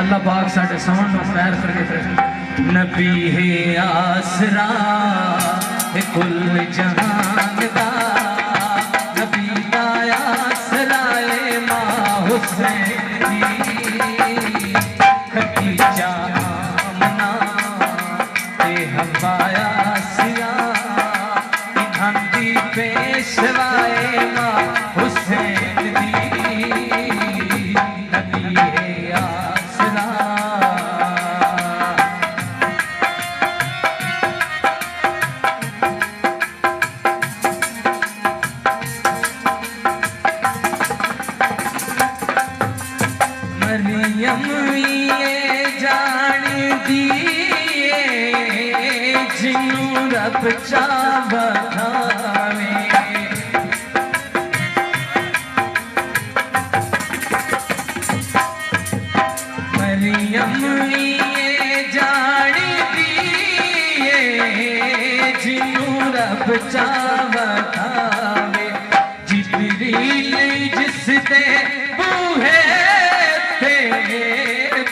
अल्लाह पाक साढ़े सामने में पैर करके फिर नबी है आसरा है कुल जहान दा, नबी दा आसरा है मां हुसैन दी, खदीजा आमना ते हवाया सिया इन्हां दी पेशवाए मां हुसैन दी, नबी है आसरा। मरियम ये जान दिए जिन्नू रब चावे, मरियम ये जान दिए जिन्नू रब चावे, जिबरील जिसदे बूहे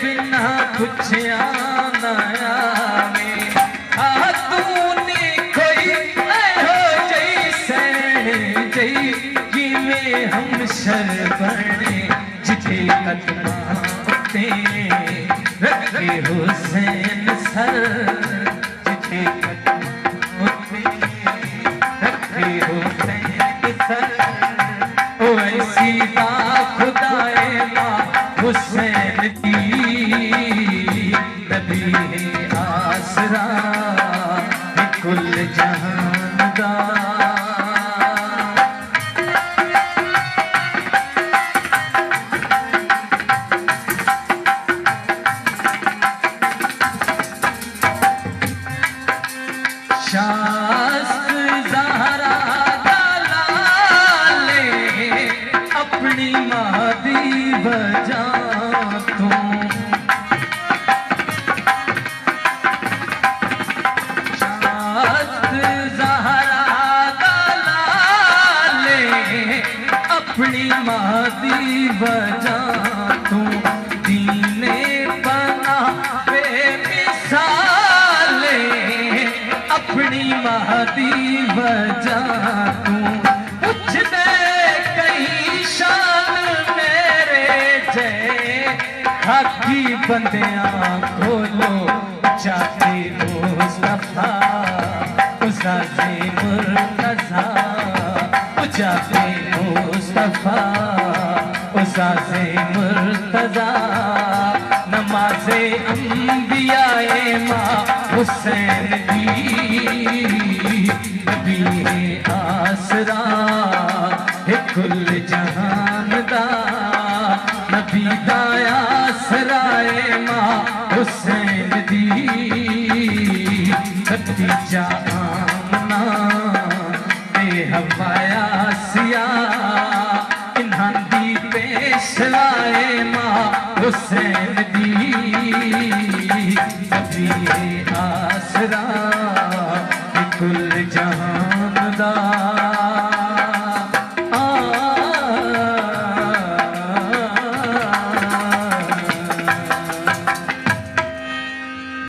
बिना पुछया ना आवे, तूने कोई हो जई सैन जई किवें हम शर बने, जिथे कदमां ते रखे हुसैन सर, जिथे कदमां ते रखे हुसैन सर, ओ ऐसी बा खुदाए मां हुसैन दी, नबी है आसरा है कुल जहान दा। शास्त्र ज़हरा दा लाले अपनी मादी बजा तू, शास्त्र ज़हरा दा लाले अपनी मादी बजा तू, दीने बना बेमिसाले अपनी मादी बजा तू, पूछ दे कहीं शान मेरे जय हाथी बंदियां खोलो जाते मुस्तफा उज़ाज़े मुर्तज़ा, जाते मुस्तफा उज़ाज़े मुर्तज़ा, नमाज़े अंबियाए मां हुसैन दी, नबी है आसरा है कुल जहान दा, नबी दा आसरा है मां हुसैन दी, खदीजा आमना ते हवाया सिया इन्हां दी पेशवाए मां हुसैन दी, नबी है आसरा है कुल जहान।